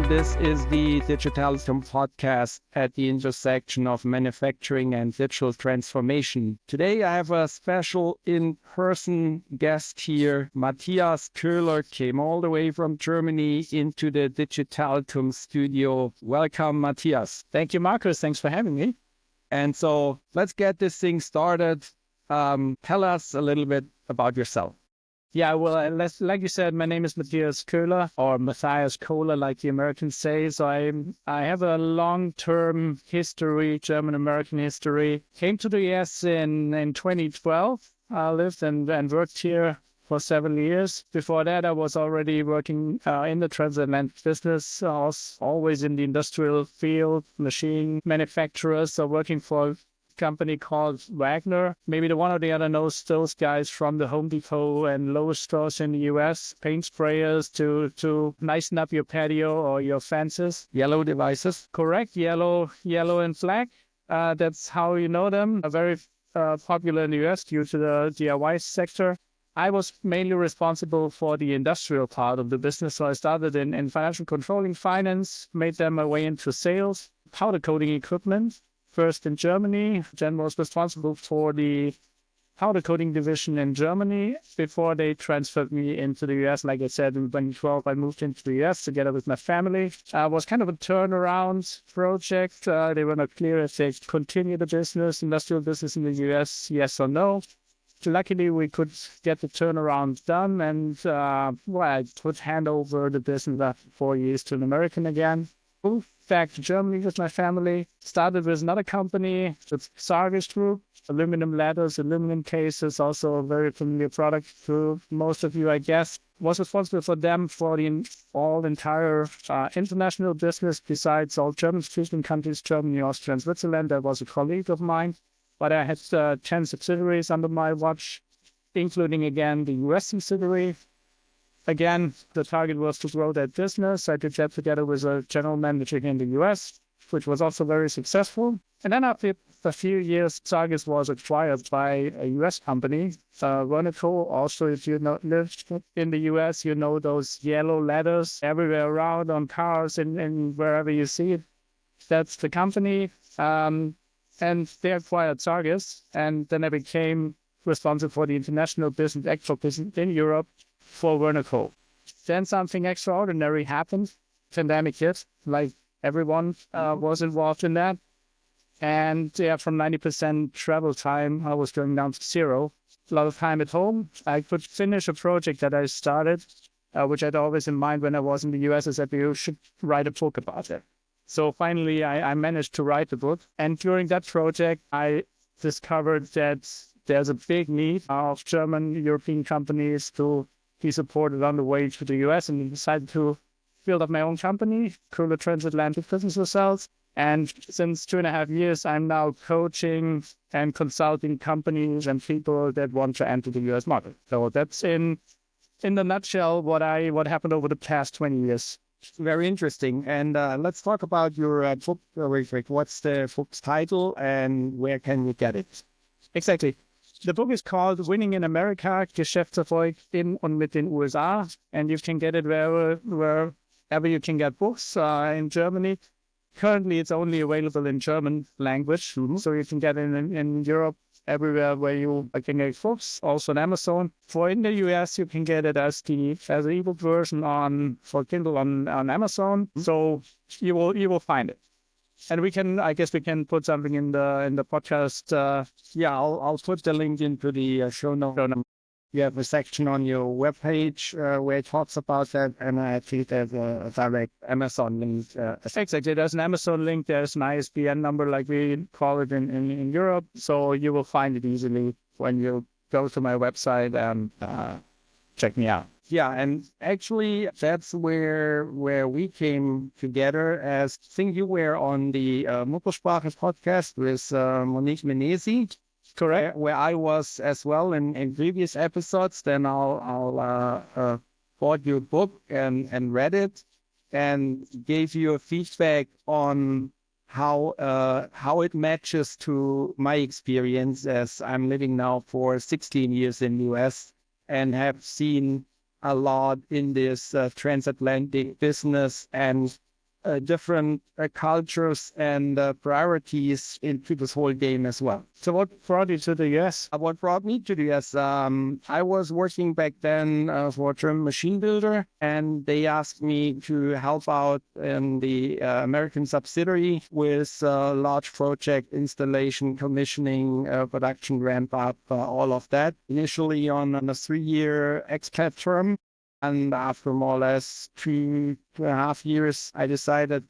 This is the DigitalituM Podcast at the intersection of manufacturing and digital transformation. Today I have a special in-person guest here. Matthias Köhler came all the way from Germany into the DigitalituM studio. Welcome, Matthias. Thank you, Markus. Thanks for having me. And so let's get this thing started. Tell us a little bit about yourself. Yeah, well, like you said, my name is Matthias Köhler, or Matthias Koehler, like the Americans say. So I have a long-term history, German-American history. Came to the US in 2012. I lived and worked here for 7 years. Before that, I was already working in the Transatlantic business, always in the industrial field, machine manufacturers, so working for company called Wagner. Maybe the one or the other knows those guys from the Home Depot and Lowe's stores in the US. Paint sprayers to nicen up your patio or your fences. Yellow devices. Correct. Yellow and black. That's how you know them. Very popular in the US due to the DIY sector. I was mainly responsible for the industrial part of the business. So I started in financial controlling, finance, made them my way into sales, powder coating equipment. First in Germany, then was responsible for the powder coating division in Germany before they transferred me into the US. Like I said, in 2012, I moved into the US together with my family. It was kind of a turnaround project. They were not clear if they continue the business, industrial business in the US, yes or no. Luckily, we could get the turnaround done, and I could hand over the business after 4 years to an American again. Moved back to Germany with my family, started with another company, the Sargis Group, aluminum ladders, aluminum cases, also a very familiar product to most of you, I guess. Was responsible for them for the entire international business besides all German-speaking countries, Germany, Austria, and Switzerland. That was a colleague of mine. But I had 10 subsidiaries under my watch, including, again, the US subsidiary. Again, the target was to grow that business. I did that together with a general manager in the US, which was also very successful. And then after a few years, Sargis was acquired by a US company, Vernico. Also, if you live in the US, you know those yellow ladders everywhere around on cars and wherever you see it. That's the company. And they acquired Sargis. And then I became responsible for the international business, export business in Europe, for Vernico. Then something extraordinary happened. Pandemic hit, like everyone was involved in that. And from 90% travel time, I was going down to 0. A lot of time at home. I could finish a project that I started, which I'd always in mind when I was in the US, is that you should write a book about it. So finally, I managed to write the book. And during that project, I discovered that there's a big need of German, European companies to be supported on the way to the US, and decided to build up my own company, Köhler Transatlantic Business Results. And since 2.5 years, I'm now coaching and consulting companies and people that want to enter the US market. So that's in the nutshell what happened over the past 20 years. Very interesting. And let's talk about your book. What's the book's title and where can we get it? Exactly. The book is called Winning in America, Geschäftserfolg in und mit den USA. And you can get it wherever you can get books in Germany. Currently, it's only available in German language. Mm-hmm. So you can get it in Europe, everywhere where you can get books, also on Amazon. For in the US, you can get it as an ebook version for Kindle on Amazon. Mm-hmm. So you will find it. And I guess we can put something in the podcast. I'll put the link into the show notes. You have a section on your webpage where it talks about that, and I think there's a direct Amazon link. Exactly, there's an Amazon link. There's an ISBN number, like we call it in Europe. So you will find it easily when you go to my website and check me out. Yeah, and actually that's where we came together. As I think you were on the Muttersprache podcast with Monique Menezi. Correct. Where I was as well in previous episodes. Then I'll bought your book and read it and gave you a feedback on how it matches to my experience, as I'm living now for 16 years in the US and have seen a lot in this transatlantic business and different cultures and priorities into this whole game as well. So what brought you to the US? What brought me to the US? I was working back then for a German machine builder, and they asked me to help out in the American subsidiary with large project installation, commissioning, production ramp up, all of that. Initially on a 3-year expat term. And after more or less 2.5 years, I decided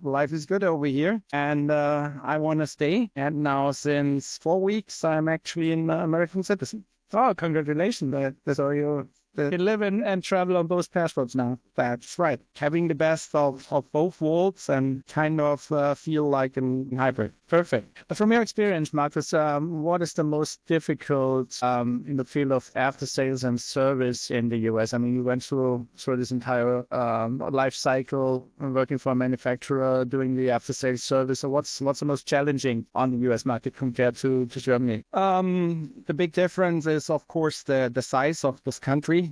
life is good over here and I want to stay. And now since 4 weeks, I'm actually an American citizen. Oh, congratulations. So you live and travel on both passports now. That's right. Having the best of both worlds and kind of feel like a hybrid. Perfect. From your experience, Markus, what is the most difficult in the field of after sales and service in the US? I mean, you went through this entire life cycle, working for a manufacturer, doing the after sales service. So what's the most challenging on the US market compared to Germany? The big difference is, of course, the size of this country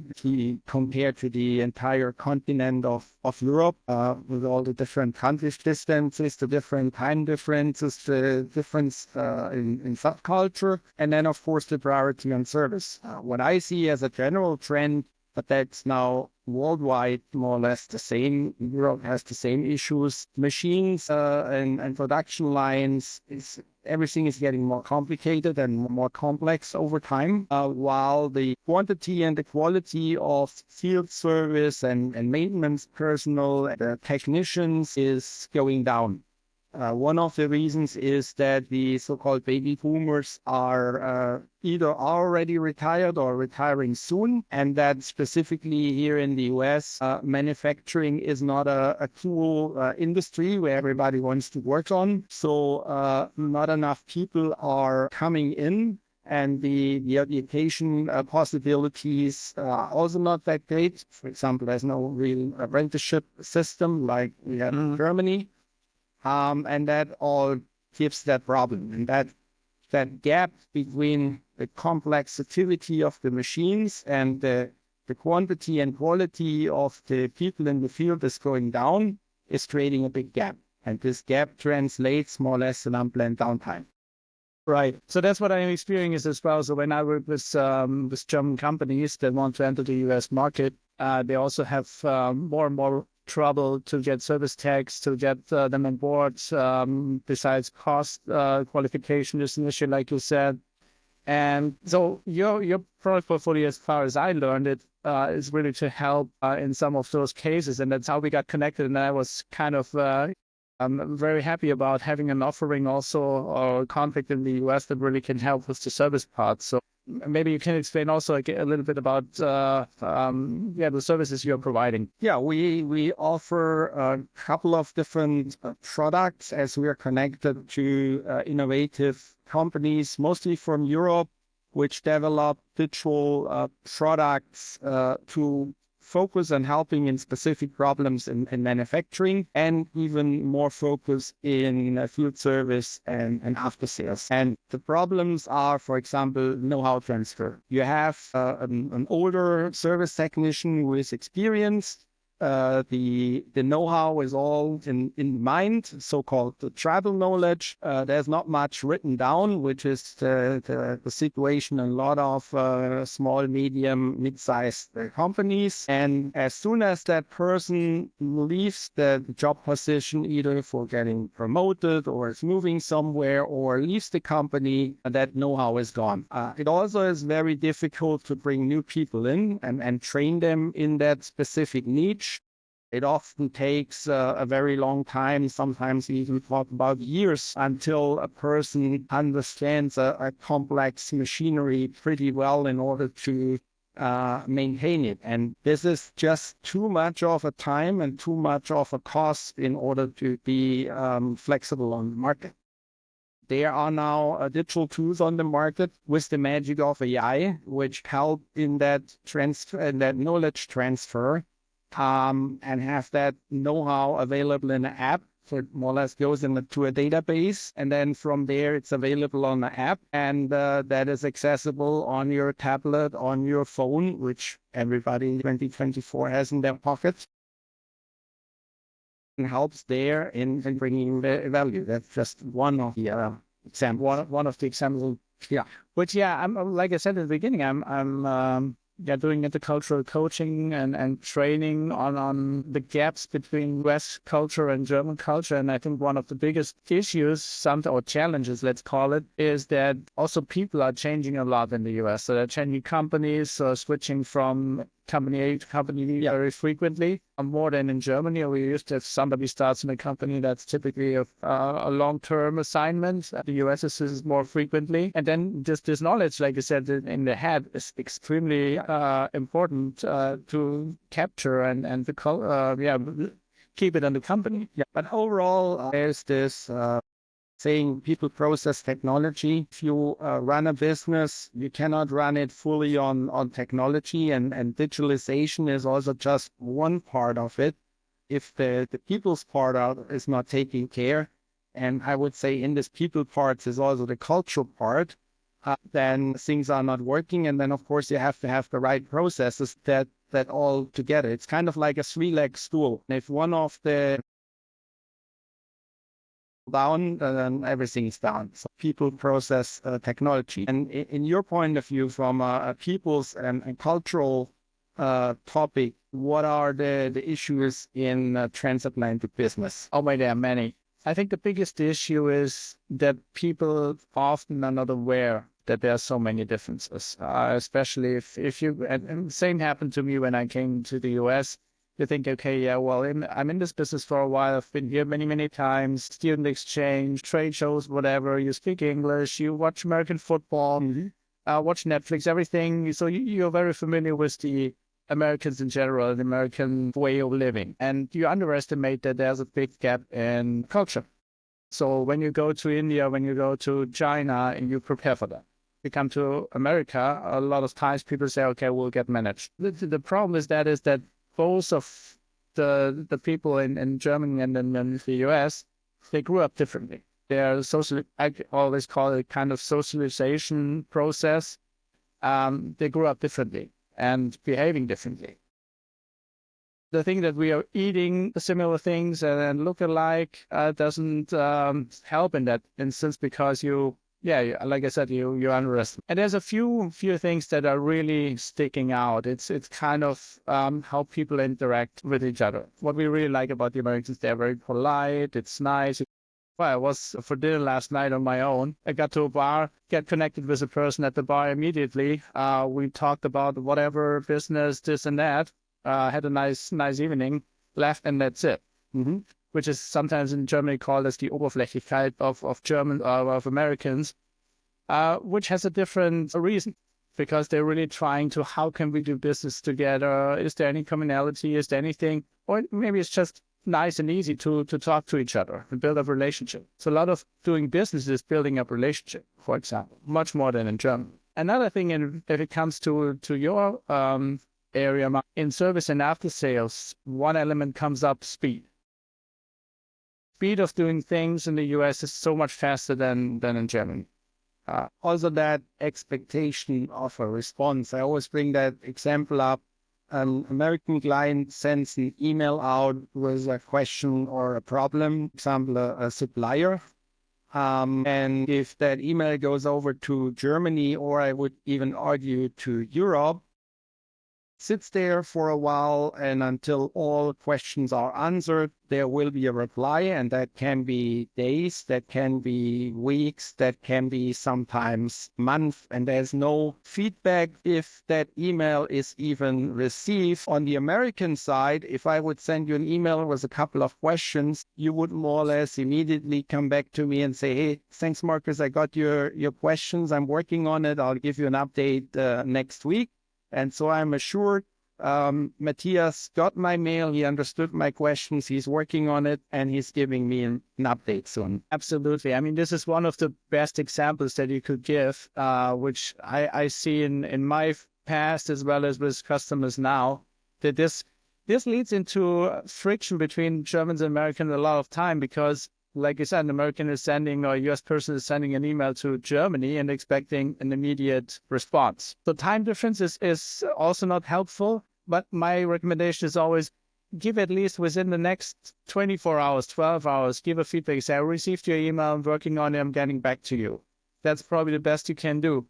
compared to the entire continent of Europe, with all the different country distances, the different time differences, the difference in subculture, and then, of course, the priority on service. What I see as a general trend, but that's now worldwide more or less the same. Europe has the same issues. Machines and production lines, everything is getting more complicated and more complex over time, while the quantity and the quality of field service and maintenance personnel, the technicians, is going down. One of the reasons is that the so-called baby boomers are either already retired or retiring soon, and that specifically here in the US, manufacturing is not a cool industry where everybody wants to work on. So not enough people are coming in, and the education possibilities are also not that great. For example, there's no real apprenticeship system like we have in Germany. And that all gives that problem. And that gap between the complexity of the machines and the quantity and quality of the people in the field is going down, is creating a big gap. And this gap translates more or less in unplanned downtime. Right. So that's what I'm experiencing as well. So when I work with German companies that want to enter the US market, they also have more and more trouble to get service techs, to get them on board. Besides cost, qualification is an issue, like you said. And so your product portfolio, as far as I learned it, is really to help in some of those cases. And that's how we got connected. And I was kind of I'm very happy about having an offering also or contact in the US that really can help with the service part. So maybe you can explain also a little bit about the services you're providing. Yeah, we offer a couple of different products as we are connected to innovative companies, mostly from Europe, which develop digital products to focus on helping in specific problems in manufacturing, and even more focus in field service and after sales. And the problems are, for example, know-how transfer. You have an older service technician who is experienced. The know-how is all in mind, so-called the tribal knowledge. There's not much written down, which is the situation in a lot of small, medium, mid-sized companies. And as soon as that person leaves the job position, either for getting promoted or is moving somewhere or leaves the company, that know-how is gone. It also is very difficult to bring new people in and train them in that specific niche. It often takes a very long time, sometimes even talk about years, until a person understands a complex machinery pretty well in order to maintain it. And this is just too much of a time and too much of a cost in order to be flexible on the market. There are now digital tools on the market with the magic of AI, which help in that knowledge transfer. And have that know-how available in an app. So it more or less goes into a database, and then from there it's available on the app, and that is accessible on your tablet, on your phone, which everybody in 2024 has in their pocket. helps there in bringing the value. That's just one of the examples. One of the examples. Yeah. Which, I'm like I said at the beginning, I'm doing intercultural coaching and training on the gaps between West culture and German culture. And I think one of the biggest issues, or challenges, let's call it, is that also people are changing a lot in the US. So they're changing companies, switching from company A to company B very frequently, more than in Germany. We used to have somebody starts in a company that's typically a long-term assignment. The US is more frequently. And then this knowledge, like I said, in the head is extremely important to capture and to keep it in the company. Yeah. But overall, there's this saying people process technology. If you run a business, you cannot run it fully on technology, and digitalization is also just one part of it. If the people's part is not taken care, and I would say in this people part is also the cultural part, then things are not working. And then, of course, you have to have the right processes that all together. It's kind of like a three-leg stool. If one of the down, then everything is down. So people process technology. And in your point of view, from a people's and cultural topic, what are the issues in transatlantic business? Oh, my, there are many. I think the biggest issue is that people often are not aware that there are so many differences, especially if you, and same happened to me when I came to the US. You think, okay, yeah, well, I'm in this business for a while. I've been here many, many times, student exchange, trade shows, whatever. You speak English, you watch American football, watch Netflix, everything. So you're very familiar with the Americans in general, the American way of living. And you underestimate that there's a big gap in culture. So when you go to India, when you go to China, and you prepare for that. You come to America, a lot of times people say, okay, we'll get managed. The problem is that both of the people in Germany and in the US, they grew up differently. Their I always call it kind of socialization process. They grew up differently and behaving differently. The thing that we are eating similar things and look alike doesn't help in that instance, because like I said, you underestimate. And there's a few things that are really sticking out. It's kind of how people interact with each other. What we really like about the Americans, they're very polite. It's nice. Well, I was for dinner last night on my own. I got to a bar, get connected with a person at the bar immediately. We talked about whatever business, this and that. Had a nice evening, left, and that's it. Which is sometimes in Germany called as the Oberflächlichkeit of Americans, which has a different reason, because they're really trying to, how can we do business together? Is there any commonality? Is there anything? Or maybe it's just nice and easy to talk to each other and build up a relationship. So a lot of doing business is building up relationship, for example, much more than in Germany. Another thing, if it comes to your area, in service and after sales, one element comes up: speed. Speed of doing things in the US is so much faster than in Germany. Also that expectation of a response. I always bring that example up. An American client sends an email out with a question or a problem, for example, a supplier. And if that email goes over to Germany, or I would even argue to Europe, sits there for a while, and until all questions are answered, there will be a reply, and that can be days, that can be weeks, that can be sometimes months, and there's no feedback if that email is even received. On the American side, if I would send you an email with a couple of questions, you would more or less immediately come back to me and say, hey, thanks, Markus, I got your questions, I'm working on it, I'll give you an update next week. And so I'm assured Matthias got my mail, he understood my questions, he's working on it, and he's giving me an update soon. Absolutely. I mean, this is one of the best examples that you could give, which I see in my past as well as with customers now, that this leads into friction between Germans and Americans a lot of time, because like I said, an American is sending, or a US person is sending an email to Germany and expecting an immediate response. So time difference is also not helpful, but my recommendation is always give at least within the next 24 hours, 12 hours, give a feedback. Say, I received your email, I'm working on it, I'm getting back to you. That's probably the best you can do.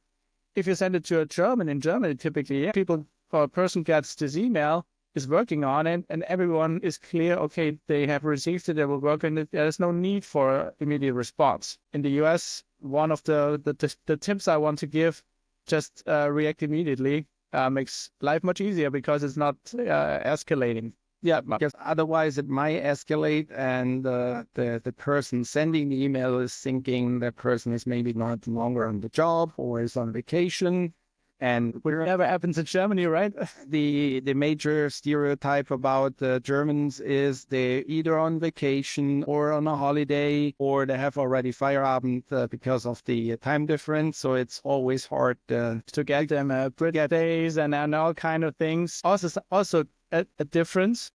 If you send it to a German, in Germany, typically, people or a person gets this email, is working on it, and everyone is clear, okay, they have received it, they will work on it. There's no need for immediate response. In the US, one of the tips I want to give, just react immediately, makes life much easier because it's not escalating. Yeah, because otherwise it might escalate, and the person sending the email is thinking that person is maybe not longer on the job or is on vacation. And Which never happens in Germany, right? the major stereotype about Germans is they're either on vacation or on a holiday, or they have already Feierabend because of the time difference. So it's always hard to get them days and all kind of things. Also a difference.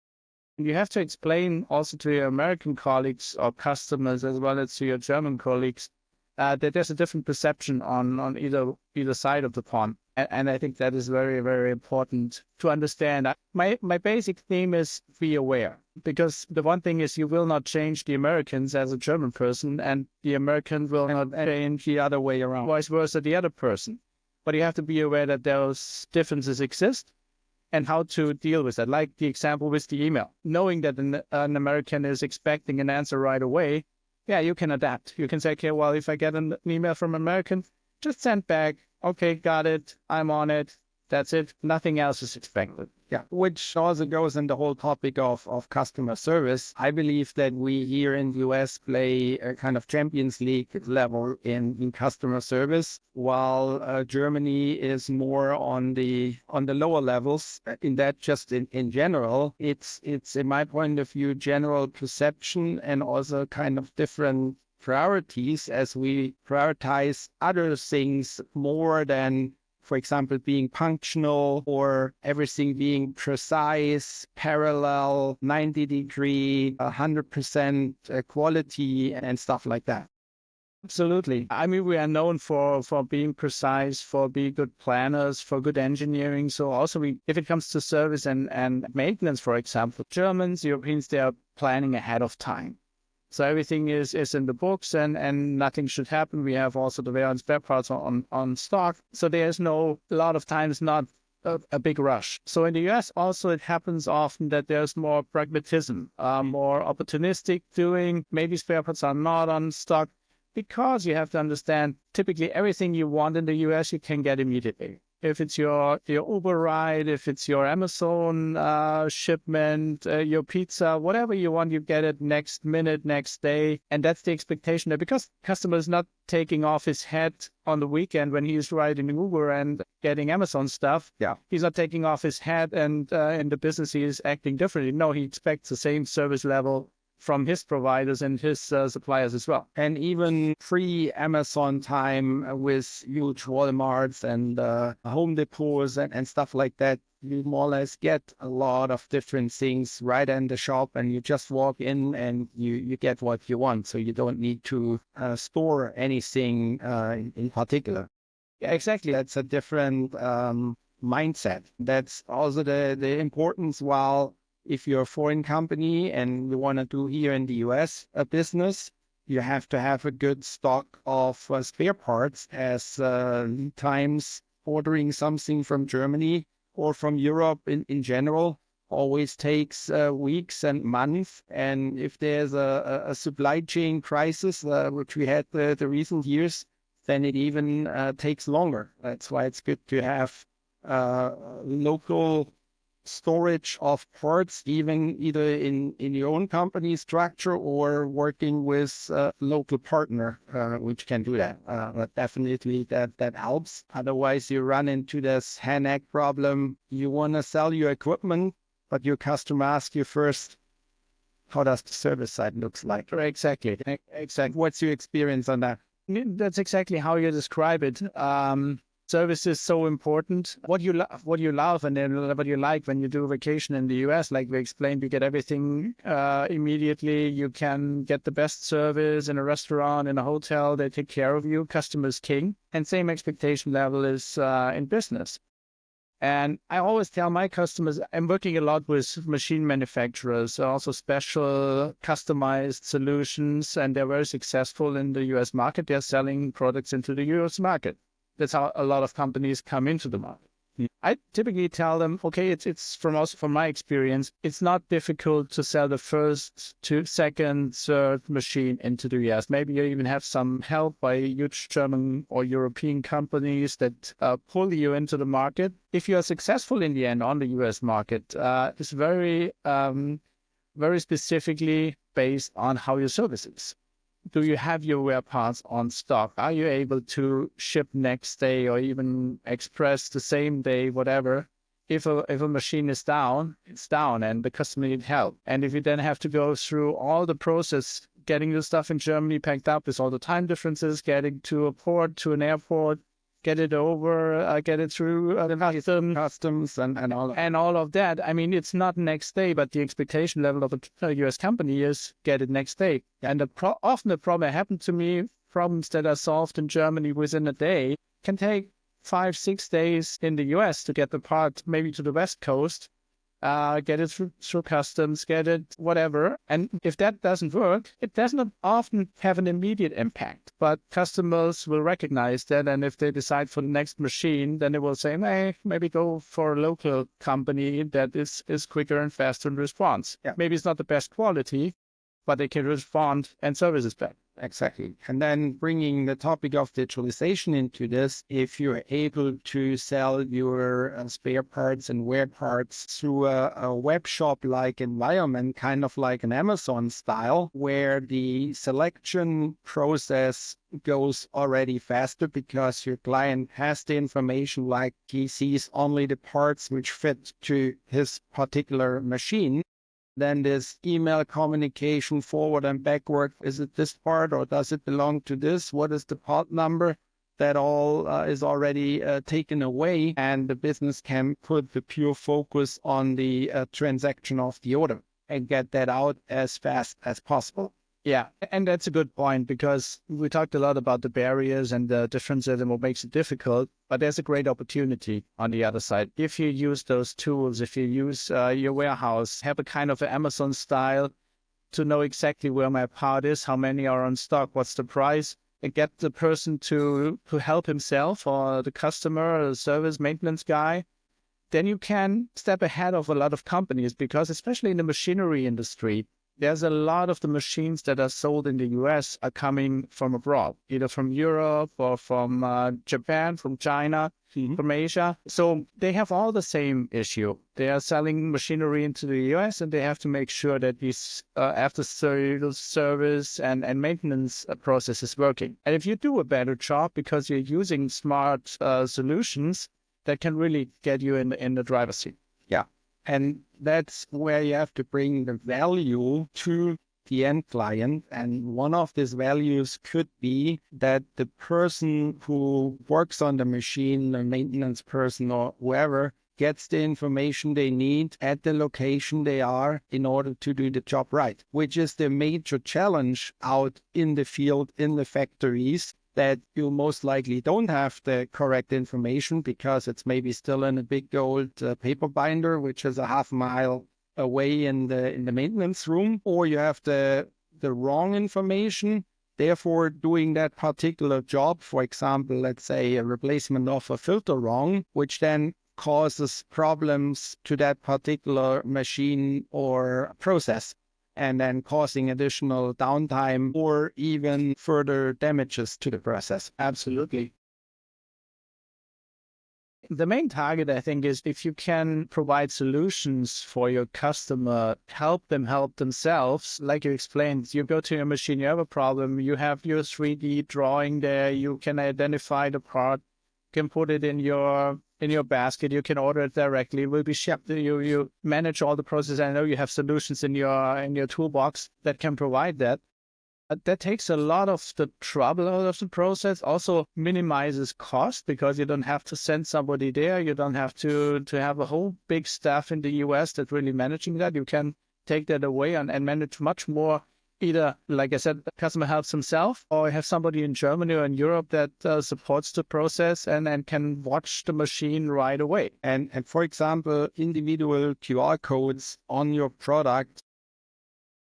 You have to explain also to your American colleagues or customers as well as to your German colleagues that there's a different perception on either side of the pond. And I think that is very, very important to understand. My basic theme is be aware, because the one thing is you will not change the Americans as a German person, and the American will not change the other way around, vice versa, the other person. But you have to be aware that those differences exist and how to deal with that. Like the example with the email, knowing that an American is expecting an answer right away. Yeah, you can adapt. You can say, okay, well, if I get an email from American, just send back. Okay, got it. I'm on it. That's it. Nothing else is expected. Yeah, which also goes in the whole topic of customer service. I believe that we here in the US play a kind of Champions League level in customer service, while Germany is more on the lower levels. In that, just in general, it's in my point of view, general perception and also kind of different priorities, as we prioritize other things more than, for example, being functional or everything being precise, parallel, 90-degree, 100% quality and stuff like that. Absolutely. I mean, we are known for being precise, for being good planners, for good engineering. So also if it comes to service and maintenance, for example, Germans, Europeans, they are planning ahead of time. So everything is in the books and nothing should happen. We have also the warehouse spare parts on stock. So there's a lot of times not a big rush. So in the US also it happens often that there's more pragmatism, more opportunistic doing. Maybe spare parts are not on stock, because you have to understand typically everything you want in the US you can get immediately. If it's your Uber ride, if it's your Amazon shipment, your pizza, whatever you want, you get it next minute, next day. And that's the expectation there, because the customer is not taking off his head on the weekend when he's riding Uber and getting Amazon stuff. Yeah. He's not taking off his head and in the business he is acting differently. No, he expects the same service level from his providers and his suppliers as well. And even pre-Amazon time with huge Walmarts and Home Depots and stuff like that, you more or less get a lot of different things right in the shop, and you just walk in and you get what you want. So you don't need to store anything in particular. Yeah, exactly. That's a different mindset. That's also the importance. While if you're a foreign company and you want to do here in the US a business, you have to have a good stock of spare parts, as lead times ordering something from Germany or from Europe in general always takes weeks and months. And if there's a supply chain crisis, which we had the recent years, then it even takes longer. That's why it's good to have local storage of parts, either in your own company structure or working with a local partner, which can do that. But definitely that helps. Otherwise, you run into this hand-egg problem. You want to sell your equipment, but your customer asks you first, how does the service side looks like? Exactly. What's your experience on that? That's exactly how you describe it. Service is so important. What you love and then what you like when you do a vacation in the US, like we explained, you get everything immediately. You can get the best service in a restaurant, in a hotel. They take care of you. Customer is king. And same expectation level is in business. And I always tell my customers, I'm working a lot with machine manufacturers, also special customized solutions, and they're very successful in the US market. They're selling products into the US market. That's how a lot of companies come into the market. I typically tell them, okay, it's from my experience, it's not difficult to sell the first, second, third machine into the US. Maybe you even have some help by huge German or European companies that pull you into the market. If you are successful in the end on the US market, it's very specifically based on how your service is. Do you have your wear parts on stock? Are you able to ship next day or even express the same day, whatever? If a machine is down, it's down and the customer needs help. And if you then have to go through all the process, getting the stuff in Germany packed up with all the time differences, getting to a port, to an airport, get it over, get it through the customs and all. And all of that. I mean, it's not next day, but the expectation level of a US company is get it next day. And often the problem happened to me, problems that are solved in Germany within a day can take 5-6 days in the US to get the part maybe to the West Coast, get it through customs, get it whatever. And if that doesn't work, it does not often have an immediate impact. But customers will recognize that. And if they decide for the next machine, then they will say, hey, maybe go for a local company that is quicker and faster in response. Yeah. Maybe it's not the best quality, but they can respond and service is better. Exactly. And then bringing the topic of digitalization into this, if you're able to sell your spare parts and wear parts through a web shop-like environment, kind of like an Amazon style, where the selection process goes already faster because your client has the information, like he sees only the parts which fit to his particular machine. Then this email communication forward and backward. Is it this part or does it belong to this? What is the part number? That all is already taken away, and the business can put the pure focus on the transaction of the order and get that out as fast as possible. Yeah, and that's a good point because we talked a lot about the barriers and the differences and what makes it difficult, but there's a great opportunity on the other side. If you use those tools, if you use your warehouse, have a kind of an Amazon style to know exactly where my part is, how many are on stock, what's the price, and get the person to help himself or the customer, the service maintenance guy, then you can step ahead of a lot of companies because especially in the machinery industry, there's a lot of the machines that are sold in the US are coming from abroad, either from Europe or from Japan, from China, from Asia. So they have all the same issue. They are selling machinery into the US and they have to make sure that these after-sales service and maintenance process is working. And if you do a better job because you're using smart solutions, that can really get you in the driver's seat. Yeah. And that's where you have to bring the value to the end client. And one of these values could be that the person who works on the machine, the maintenance person or whoever, gets the information they need at the location they are in order to do the job right, which is the major challenge out in the field, in the factories, that you most likely don't have the correct information because it's maybe still in a big old paper binder, which is a half mile away in the maintenance room, or you have the wrong information. Therefore, doing that particular job, for example, let's say a replacement of a filter wrong, which then causes problems to that particular machine or process, and then causing additional downtime or even further damages to the process. Absolutely. The main target, I think, is if you can provide solutions for your customer, help them help themselves. Like you explained, you go to your machine, you have a problem, you have your 3D drawing there, you can identify the part, you can put it in your basket, you can order it directly, it will be shipped. You manage all the process. I know you have solutions in your toolbox that can provide that. That takes a lot of the trouble out of the process, also minimizes cost because you don't have to send somebody there. You don't have to have a whole big staff in the US that's really managing that. You can take that away and manage much more either, like I said, the customer helps himself, or you have somebody in Germany or in Europe that supports the process and can watch the machine right away. And for example, individual QR codes on your product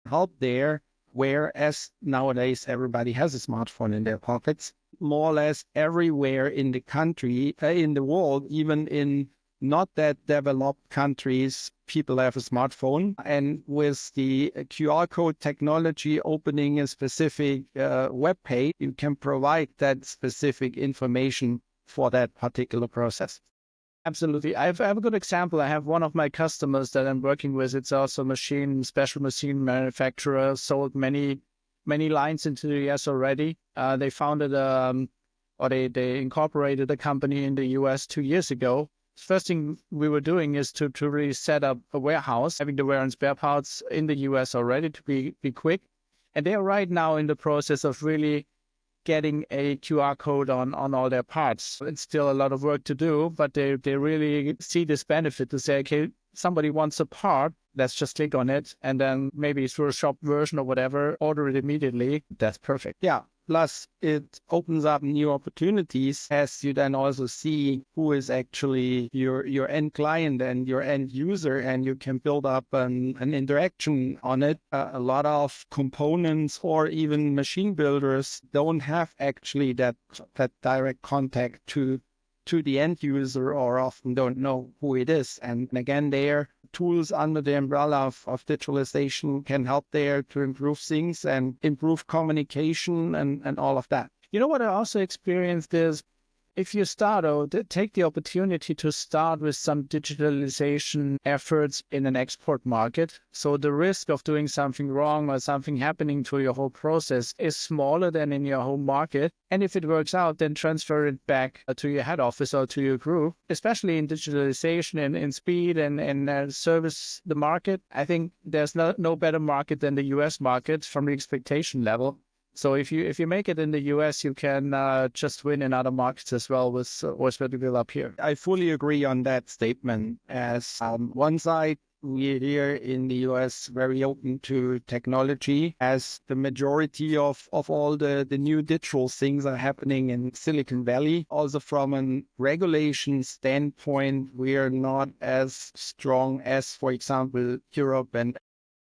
help there, whereas nowadays everybody has a smartphone in their pockets. More or less everywhere in the country, in the world, even in not that developed countries, people have a smartphone. And with the QR code technology opening a specific web page, you can provide that specific information for that particular process. Absolutely. I have a good example. I have one of my customers that I'm working with. It's also a special machine manufacturer, sold many lines into the US already. They founded or they incorporated a company in the US 2 years ago. First thing we were doing is to really set up a warehouse, having the wear and spare parts in the US already to be quick. And they are right now in the process of really getting a QR code on all their parts. It's still a lot of work to do, but they really see this benefit to say, okay, somebody wants a part, let's just click on it, and then maybe through a shop version or whatever, order it immediately. That's perfect. Yeah. Plus, it opens up new opportunities as you then also see who is actually your end client and your end user, and you can build up an interaction on it. A lot of components or even machine builders don't have actually that direct contact to the end user, or often don't know who it is. And again, there tools under the umbrella of digitalization can help there to improve things and improve communication and all of that. You know what I also experienced is, if you start out, take the opportunity to start with some digitalization efforts in an export market. So the risk of doing something wrong or something happening to your whole process is smaller than in your home market. And if it works out, then transfer it back to your head office or to your group, especially in digitalization and in speed and service the market. I think there's no better market than the US market from the expectation level. So if you make it in the US, you can just win in other markets as well with what we build up here. I fully agree on that statement. As one side, we here in the US very open to technology, as the majority of all the new digital things are happening in Silicon Valley. Also from a regulation standpoint, we are not as strong as, for example, Europe, and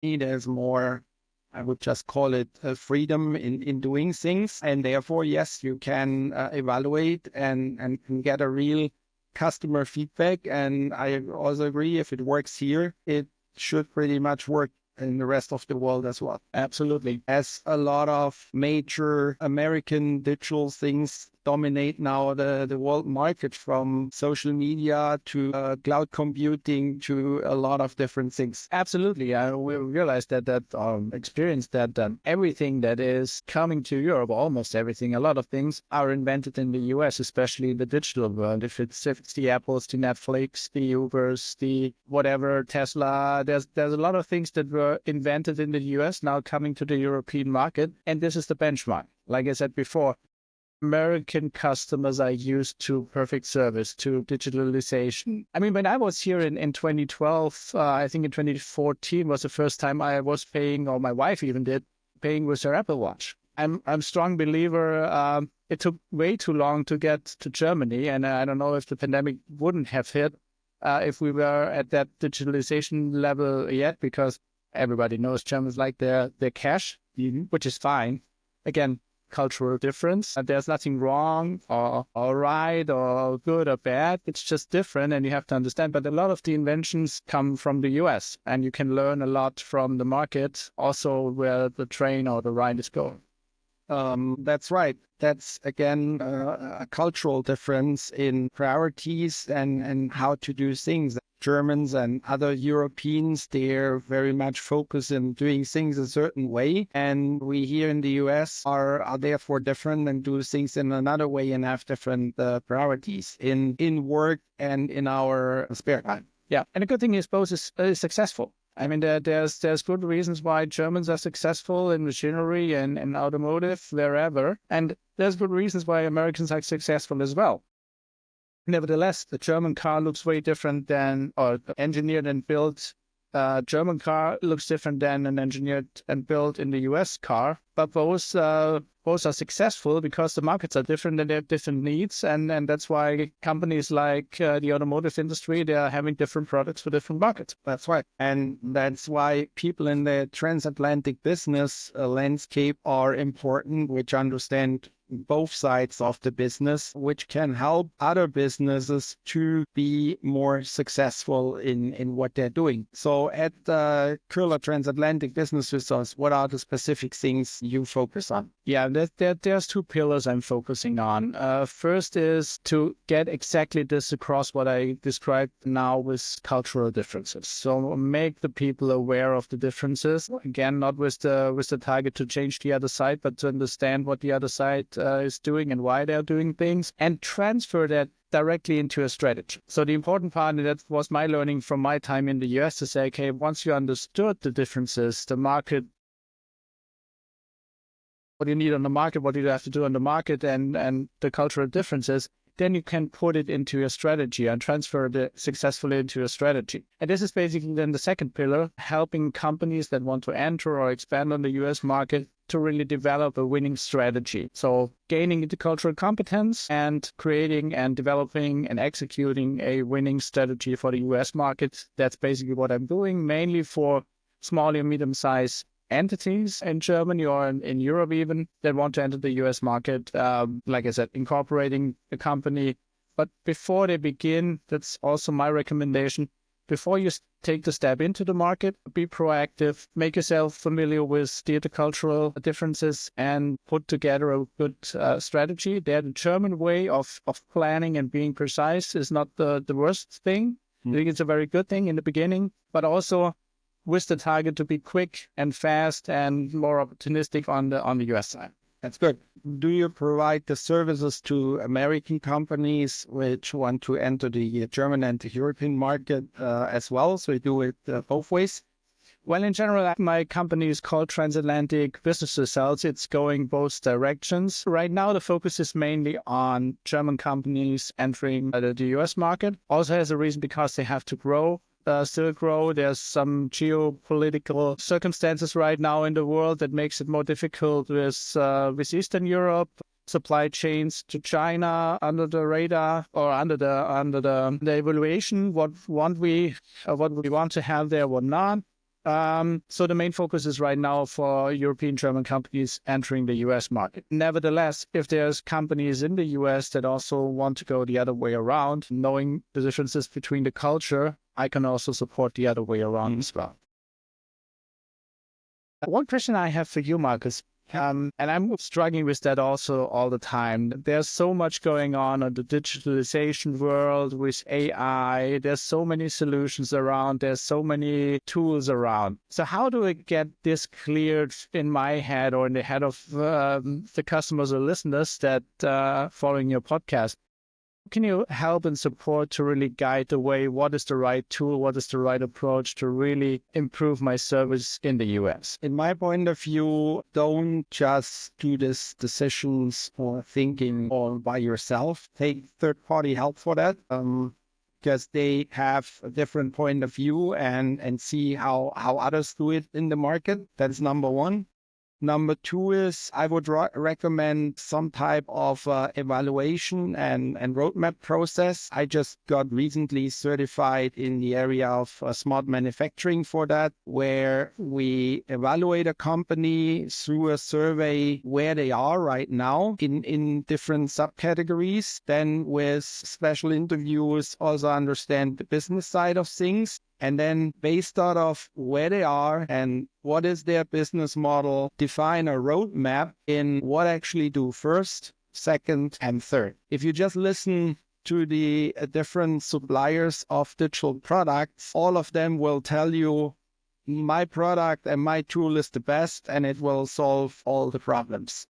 there's more, I would just call it freedom in doing things. And therefore, yes, you can evaluate and get a real customer feedback. And I also agree, if it works here, it should pretty much work in the rest of the world as well. Absolutely. As a lot of major American digital things dominate now the world market, from social media to cloud computing to a lot of different things. Absolutely. We realized that experienced that everything that is coming to Europe, almost everything, a lot of things are invented in the US, especially in the digital world. If it's the Apples, the Netflix, the Ubers, the whatever, Tesla, there's a lot of things that were invented in the US now coming to the European market. And this is the benchmark. Like I said before, American customers are used to perfect service, to digitalization. I mean, when I was here in 2012, I think in 2014 was the first time I was paying, or my wife even did, paying with her Apple Watch. I'm a strong believer. It took way too long to get to Germany, and I don't know if the pandemic wouldn't have hit if we were at that digitalization level yet, because everybody knows Germans like their cash, which is fine. Again, cultural difference. There's nothing wrong or right or good or bad. It's just different, and you have to understand. But a lot of the inventions come from the US, and you can learn a lot from the market, also where the train or the ride is going. That's right. That's, again, a cultural difference in priorities and how to do things. Germans and other Europeans, they're very much focused on doing things a certain way. And we here in the US are therefore different and do things in another way and have different priorities in work and in our spare time. Yeah. And the good thing is both is successful. I mean, there's good reasons why Germans are successful in machinery and automotive, wherever. And there's good reasons why Americans are successful as well. Nevertheless, the German car looks way different than, or engineered and built German car looks different than an engineered and built in the US car, but both are successful because the markets are different and they have different needs, and that's why companies like the automotive industry, they are having different products for different markets. That's right. And that's why people in the transatlantic business landscape are important, which understand both sides of the business, which can help other businesses to be more successful in what they're doing. So at Köhler Transatlantic Business Resource, what are the specific things you focus on? Yeah, there's two pillars I'm focusing on. First is to get exactly this across what I described now with cultural differences. So make the people aware of the differences. Again, not with the target to change the other side, but to understand what the other side is doing and why they're doing things, and transfer that directly into a strategy. So the important part, and that was my learning from my time in the US, to say, okay, once you understood the differences, the market, what you need on the market, what you have to do on the market, and the cultural differences, then you can put it into a strategy and transfer it successfully into a strategy. And this is basically then the second pillar, helping companies that want to enter or expand on the US market to really develop a winning strategy. So gaining the cultural competence and creating and developing and executing a winning strategy for the US market. That's basically what I'm doing, mainly for small and medium-sized entities in Germany or in Europe even that want to enter the US market. Like I said, incorporating the company. But before they begin, that's also my recommendation, before you take the step into the market, be proactive, make yourself familiar with the cultural differences and put together a good strategy. The German way of planning and being precise is not the worst thing. I think it's a very good thing in the beginning, but also with the target to be quick and fast and more opportunistic on the US side. That's good. Do you provide the services to American companies which want to enter the German and the European market as well? So you do it both ways? Well, in general, my company is called Transatlantic Business Results. It's going both directions. Right now, the focus is mainly on German companies entering the US market. Also has a reason because they have to grow. Still grow. There's some geopolitical circumstances right now in the world that makes it more difficult with Eastern Europe. Supply chains to China under the radar or under the evaluation. What we want to have there, what not. So the main focus is right now for European German companies entering the US market. Nevertheless, if there's companies in the US that also want to go the other way around, knowing the differences between the culture, I can also support the other way around as well. One question I have for you, Markus, and I'm struggling with that also all the time. There's so much going on in the digitalization world with AI. There's so many solutions around. There's so many tools around. So how do I get this cleared in my head or in the head of the customers or listeners that following your podcast? Can you help and support to really guide the way? What is the right tool? What is the right approach to really improve my service in the US? In my point of view, don't just do these decisions or thinking all by yourself. Take third-party help for that. Because they have a different point of view and see how others do it in the market. That's number one. Number two is I would recommend some type of evaluation and roadmap process. I just got recently certified in the area of smart manufacturing for that, where we evaluate a company through a survey where they are right now in different subcategories. Then with special interviews, also understand the business side of things. And then based out of where they are and what is their business model, define a roadmap in what actually do first, second, and third. If you just listen to the different suppliers of digital products, all of them will tell you, my product and my tool is the best and it will solve all the problems.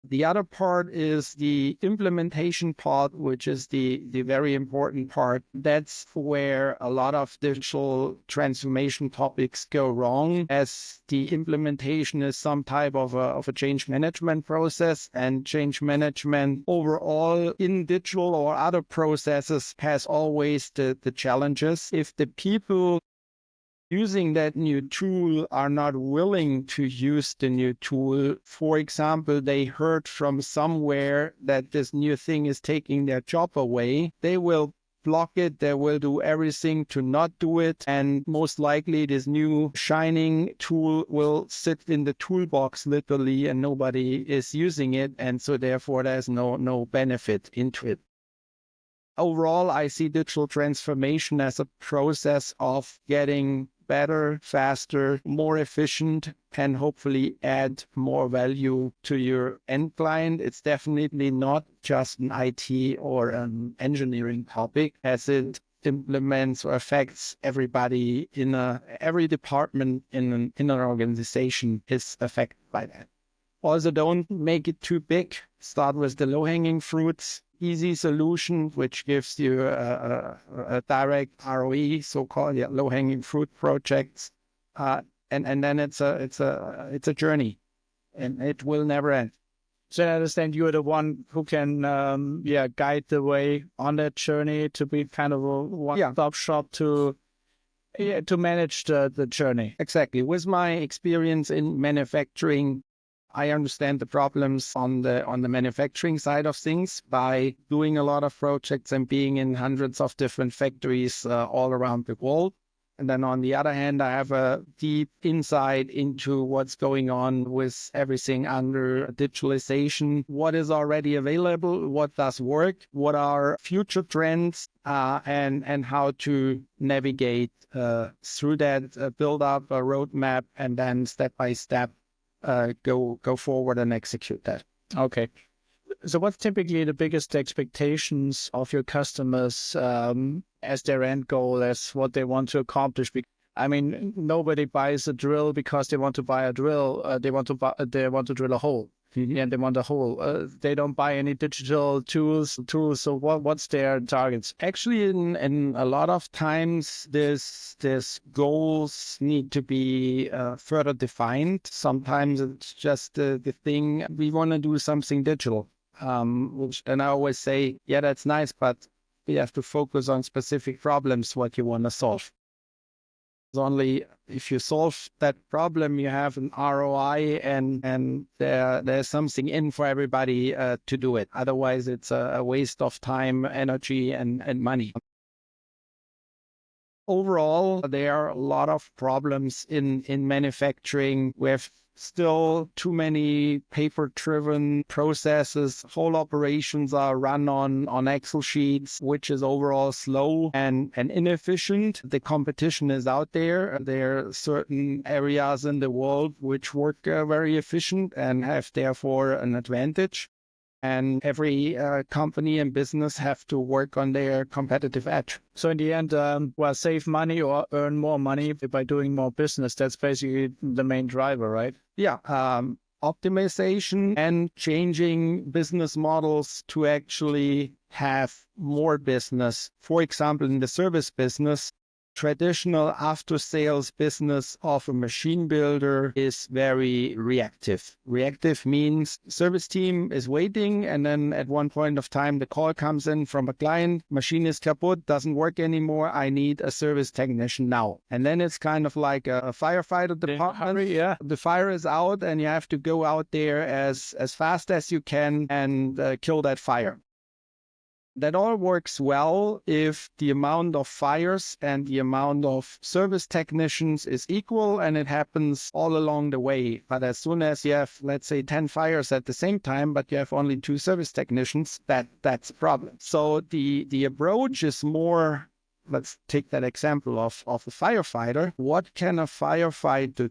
The other part is the implementation part, which is the very important part. That's where a lot of digital transformation topics go wrong, as the implementation is some type of a change management process, and change management overall in digital or other processes has always the challenges. If the people using that new tool are not willing to use the new tool. For example, they heard from somewhere that this new thing is taking their job away. They will block it. They will do everything to not do it. And most likely this new shining tool will sit in the toolbox literally and nobody is using it. And so therefore there's no benefit into it. Overall, I see digital transformation as a process of getting better, faster, more efficient, and hopefully add more value to your end client. It's definitely not just an IT or an engineering topic, as it implements or affects everybody every department in an organization is affected by that. Also, don't make it too big. Start with the low-hanging fruits. Easy solution, which gives you a direct ROE, so-called low-hanging fruit projects, and then it's a journey, and it will never end. So I understand you are the one who can guide the way on that journey to be kind of a one-stop shop to manage the journey. Exactly. With my experience in manufacturing, I understand the problems on the manufacturing side of things by doing a lot of projects and being in hundreds of different factories all around the world. And then on the other hand, I have a deep insight into what's going on with everything under digitalization, what is already available, what does work, what are future trends, and how to navigate through that, build up a roadmap, and then step by step go forward and execute that. Okay. So what's typically the biggest expectations of your customers as their end goal, as what they want to accomplish? I mean, nobody buys a drill because they want to buy a drill. They want to drill a hole. And they want a hole. They don't buy any digital tools. So what's their targets? Actually, in a lot of times, this goals need to be further defined. Sometimes it's just the thing, we want to do something digital. And I always say, yeah, that's nice, but we have to focus on specific problems, what you want to solve. Only if you solve that problem, you have an ROI and there's something in for everybody to do it. Otherwise, it's a waste of time, energy, and money. Overall, there are a lot of problems in manufacturing. We have still too many paper-driven processes. Whole operations are run on Excel sheets, which is overall slow and inefficient. The competition is out there. There are certain areas in the world which work very efficient and have therefore an advantage. And every company and business have to work on their competitive edge. So in the end, save money or earn more money by doing more business. That's basically the main driver, right? Yeah. Optimization and changing business models to actually have more business. For example, in the service business, traditional after-sales business of a machine builder is very reactive. Reactive means service team is waiting, and then at one point of time, the call comes in from a client, machine is kaput, doesn't work anymore, I need a service technician now. And then it's kind of like a firefighter department. Yeah. The fire is out, and you have to go out there as fast as you can and kill that fire. That all works well if the amount of fires and the amount of service technicians is equal and it happens all along the way. But as soon as you have, let's say, 10 fires at the same time, but you have only 2 service technicians, that's a problem. So the approach is more, let's take that example of a firefighter. What can a firefighter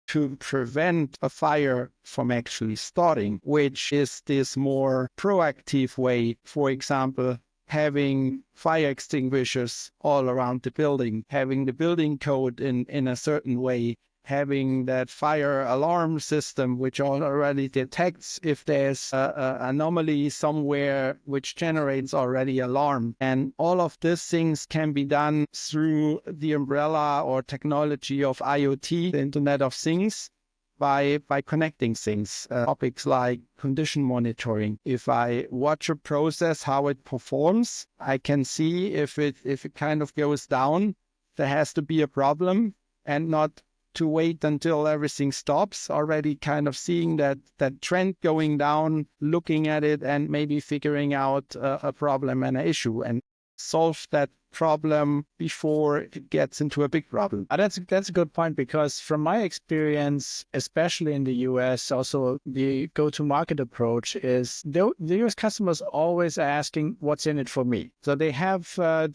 to prevent a fire from actually starting, which is this more proactive way, for example, having fire extinguishers all around the building, having the building code in a certain way, having that fire alarm system, which already detects if there's an anomaly somewhere, which generates already alarm. And all of these things can be done through the umbrella or technology of IoT, the Internet of Things, by connecting things. Topics like condition monitoring. If I watch a process, how it performs, I can see if it kind of goes down, there has to be a problem. and not to wait until everything stops, already kind of seeing that trend going down, looking at it and maybe figuring out a problem and an issue and solve that problem before it gets into a big problem. That's a good point, because from my experience, especially in the US, also the go-to-market approach is the US customers always asking what's in it for me. So they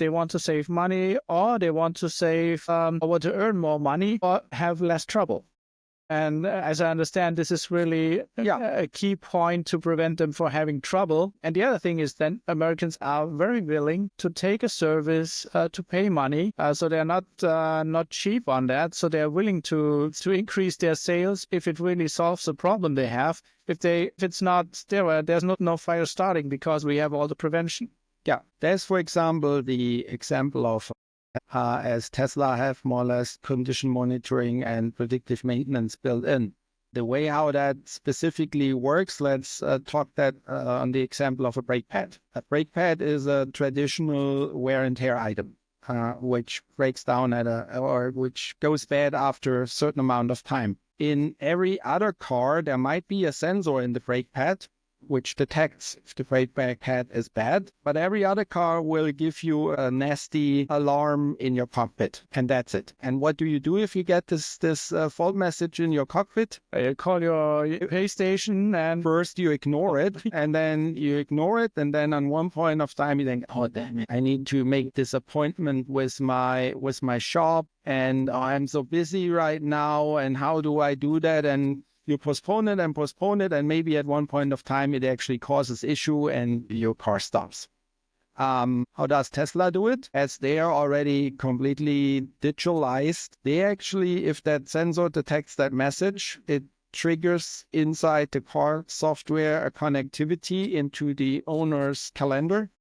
want to save money, or they want to save or want to earn more money or have less trouble. And as I understand, this is really a key point to prevent them from having trouble. And the other thing is then Americans are very willing to take a service, to pay money. So they're not cheap on that. So they're willing to increase their sales if it really solves the problem they have. If it's not there, there's no fire starting because we have all the prevention. Yeah, there's, for example, the example of as Tesla have more or less condition monitoring and predictive maintenance built in. The way how that specifically works, let's talk that on the example of a brake pad. A brake pad is a traditional wear and tear item, which breaks down or which goes bad after a certain amount of time. In every other car, there might be a sensor in the brake pad which detects if the brake pad is bad, but every other car will give you a nasty alarm in your cockpit, and that's it. And what do you do if you get this fault message in your cockpit? You call your pay station, and first you ignore it, and then on one point of time you think, oh damn it, I need to make this appointment with my shop, and I'm so busy right now, and how do I do that? And you postpone it, and maybe at one point of time it actually causes issue and your car stops. How does Tesla do it? As they are already completely digitalized, they actually, if that sensor detects that message, it triggers inside the car software a connectivity into the owner's calendar,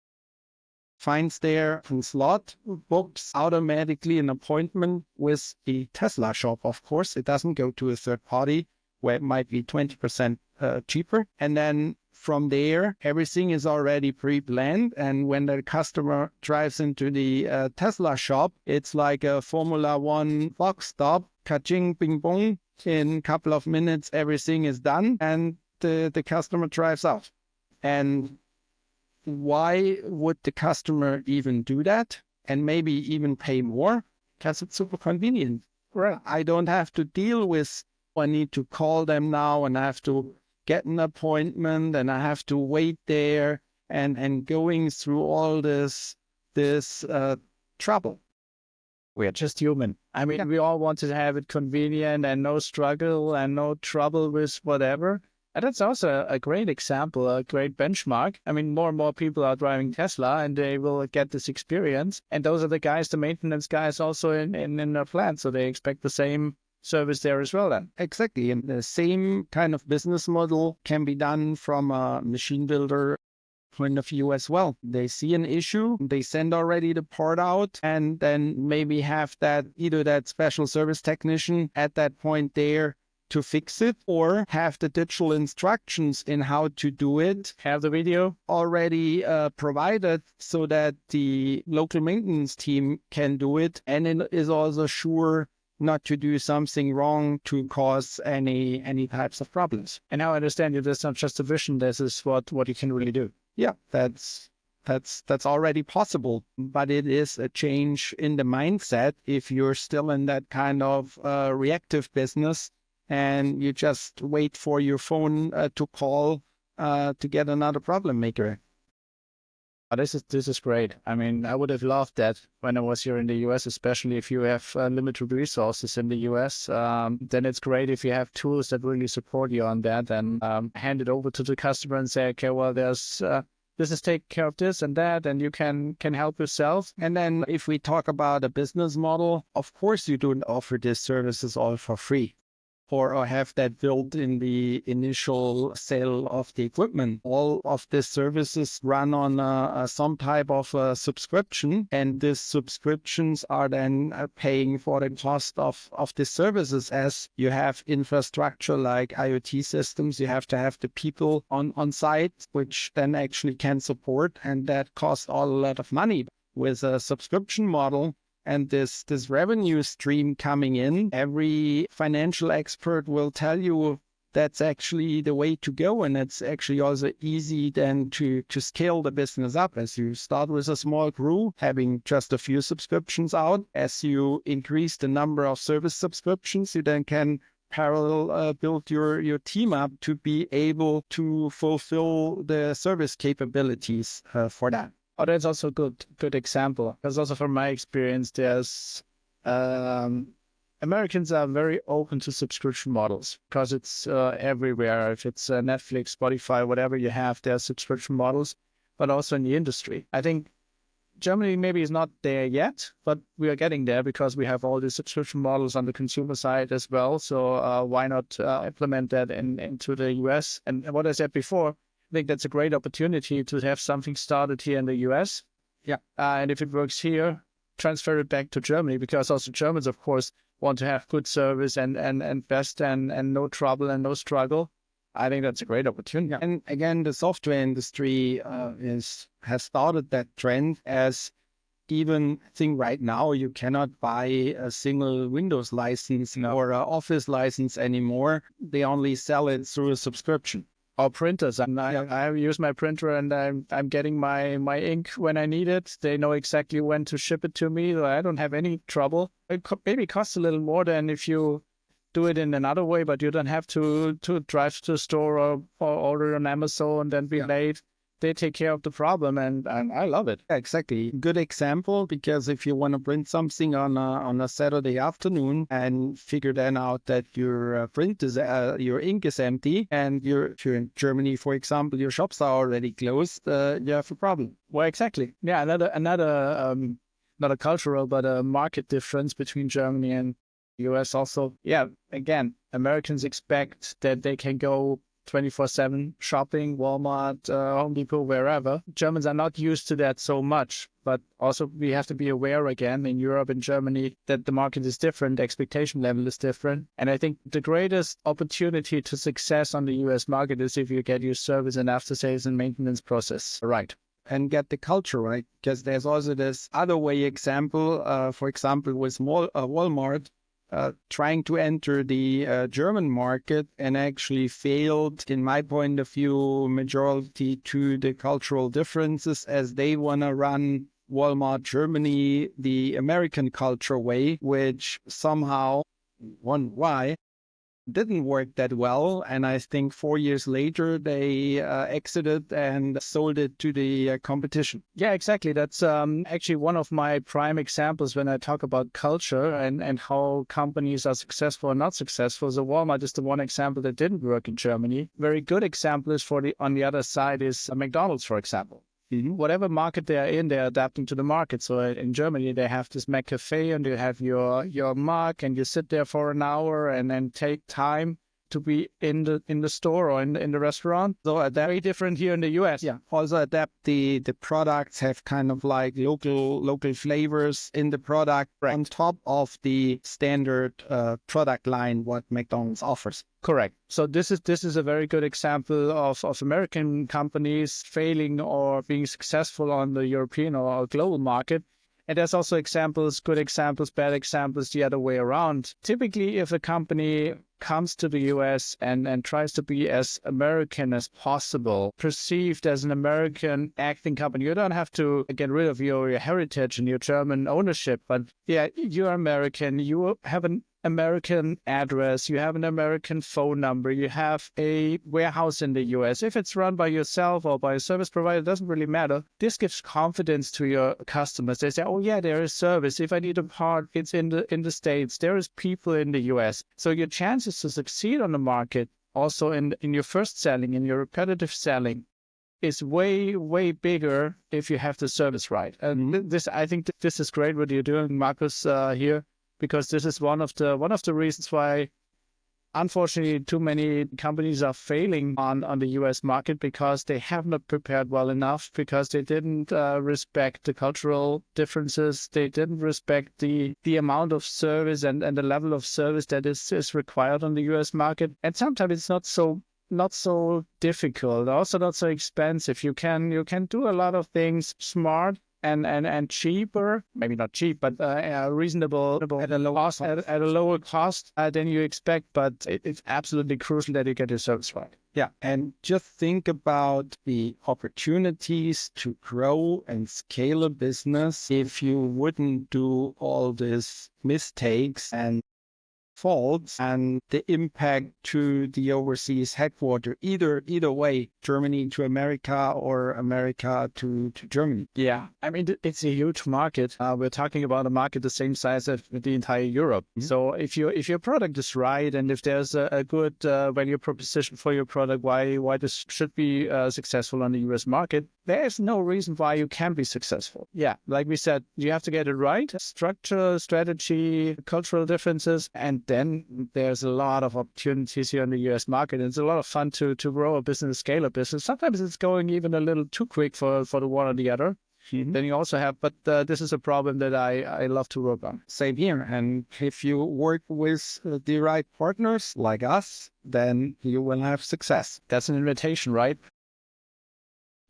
finds their slot, books automatically an appointment with the Tesla shop, of course. It doesn't go to a third party, where it might be 20% cheaper. And then from there, everything is already pre-planned. And when the customer drives into the Tesla shop, it's like a Formula One box stop, ka-ching, bing, bong. In a couple of minutes, everything is done, and the customer drives out. And why would the customer even do that? And maybe even pay more? Because it's super convenient. Right. I don't have to deal with, I need to call them now, and I have to get an appointment, and I have to wait there, and going through all this trouble. We are just human. I mean, we all want to have it convenient and no struggle and no trouble with whatever. And that's also a great example, a great benchmark. I mean, more and more people are driving Tesla, and they will get this experience. And those are the guys, the maintenance guys, also in their plant. So they expect the same service there as well then. Exactly. And the same kind of business model can be done from a machine builder point of view as well. They see an issue, they send already the part out, and then maybe have either that special service technician at that point there to fix it, or have the digital instructions in how to do it, have the video already provided, so that the local maintenance team can do it, and it is also sure not to do something wrong to cause any types of problems. And now I understand you, that's not just a vision, this is what you can really do. Yeah, that's already possible, but it is a change in the mindset if you're still in that kind of reactive business, and you just wait for your phone to call to get another problem maker. This is great. I mean, I would have loved that when I was here in the US, especially if you have limited resources in the US. Then it's great if you have tools that really support you on that, and hand it over to the customer and say, okay, well, this is taking care of this and that, and you can help yourself. And then if we talk about a business model, of course you don't offer these services all for free, or have that built in the initial sale of the equipment. All of these services run on some type of subscription, and these subscriptions are then paying for the cost of the services. As you have infrastructure like IoT systems, you have to have the people on site, which then actually can support, and that costs all a lot of money. With a subscription model, and this revenue stream coming in, every financial expert will tell you that's actually the way to go. And it's actually also easy then to scale the business up as you start with a small crew, having just a few subscriptions out. As you increase the number of service subscriptions, you then can parallel build your team up to be able to fulfill the service capabilities for that. Oh, that's also a good example. Because also from my experience, there's Americans are very open to subscription models because it's everywhere. If it's Netflix, Spotify, whatever you have, there are subscription models, but also in the industry. I think Germany maybe is not there yet, but we are getting there because we have all the subscription models on the consumer side as well. So why not implement that into the US? And what I said before, I think that's a great opportunity to have something started here in the US. Yeah. And if it works here, transfer it back to Germany, because also Germans, of course, want to have good service and best and no trouble and no struggle. I think that's a great opportunity. And again, the software industry has started that trend, as even I think right now you cannot buy a single Windows license or an Office license anymore. They only sell it through a subscription. Or printers. I use my printer and I'm getting my ink when I need it. They know exactly when to ship it to me. So I don't have any trouble. It maybe costs a little more than if you do it in another way, but you don't have to drive to the store or order on Amazon and then be late. They take care of the problem, and I love it. Yeah, exactly. Good example, because if you want to print something on a Saturday afternoon and figure then out that your print is your ink is empty, and if you're in Germany, for example, your shops are already closed, you have a problem. Well, exactly. Yeah, another not a cultural but a market difference between Germany and US also. Yeah, again, Americans expect that they can go 24/7 shopping, Walmart, Home Depot, wherever. Germans are not used to that so much, but also we have to be aware again in Europe and Germany that the market is different, the expectation level is different. And I think the greatest opportunity to success on the US market is if you get your service and after sales and maintenance process right. And get the culture right, because there's also this other way example, for example, with Walmart, trying to enter the German market and actually failed, in my point of view, majority to the cultural differences, as they want to run Walmart Germany the American culture way, which somehow, why, didn't work that well. And I think 4 years later, they exited and sold it to the competition. Yeah, exactly. That's actually one of my prime examples when I talk about culture and how companies are successful or not successful. So Walmart is the one example that didn't work in Germany. Very good example is on the other side is McDonald's, for example. Mm-hmm. Whatever market they are in, they're adapting to the market. So in Germany, they have this McCafe and you have your mug and you sit there for an hour and then take time to be in the store or in the restaurant. So very different here in the US. Yeah. Also adapt the products, have kind of like local flavors in the product on top of the standard product line what McDonald's offers. Correct. So this is a very good example of American companies failing or being successful on the European or global market. And there's also good examples, bad examples the other way around. Typically, if a company comes to the US and tries to be as American as possible, perceived as an American acting company, you don't have to get rid of your heritage and your German ownership. But yeah, you're American, you have an American address, you have an American phone number, you have a warehouse in the US. If it's run by yourself or by a service provider, it doesn't really matter. This gives confidence to your customers. They say, oh yeah, there is service. If I need a part, it's in the States. There is people in the US. So your chances to succeed on the market, also in your first selling, in your repetitive selling, is way, way bigger if you have the service right. And I think this is great what you're doing, Markus, here. Because this is one of the reasons why, unfortunately, too many companies are failing on the US market, because they have not prepared well enough, because they didn't respect the cultural differences, they didn't respect the amount of service and the level of service that is required on the US market. And sometimes it's not so difficult, also not so expensive. You can do a lot of things smart and cheaper, maybe not cheap, but reasonable at a low cost, at a lower cost than you expect. But it's absolutely crucial that you get your service right. Yeah, and just think about the opportunities to grow and scale a business if you wouldn't do all these mistakes and faults and the impact to the overseas headquarters, either way, Germany to America or America to Germany. Yeah, I mean, it's a huge market. We're talking about a market the same size as the entire Europe. Mm-hmm. So if your product is right, and if there's a good value proposition for your product, why this should be successful on the US market, there's no reason why you can't be successful. Yeah, like we said, you have to get it right. Structure, strategy, cultural differences, and then there's a lot of opportunities here in the US market. It's a lot of fun to grow a business, scale a business. Sometimes it's going even a little too quick for the one or the other. Mm-hmm. Then you also have, but this is a problem that I love to work on. Same here. And if you work with the right partners like us, then you will have success. That's an invitation, right?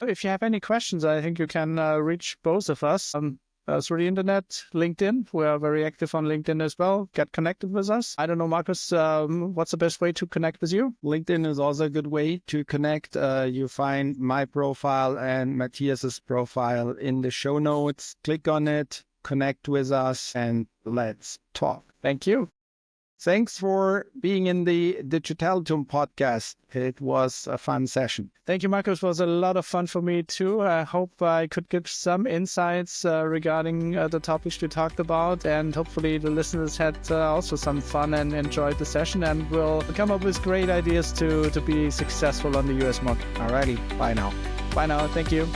If you have any questions, I think you can reach both of us through the internet, LinkedIn. We are very active on LinkedIn as well. Get connected with us. I don't know, Markus, what's the best way to connect with you? LinkedIn is also a good way to connect. You find my profile and Matthias's profile in the show notes. Click on it, connect with us, and let's talk. Thank you. Thanks for being in the DigitalituM Podcast. It was a fun session. Thank you, Markus. It was a lot of fun for me too. I hope I could give some insights regarding the topics we talked about, and hopefully the listeners had also some fun and enjoyed the session, and will come up with great ideas to be successful on the US market. Alrighty, bye now. Bye now. Thank you.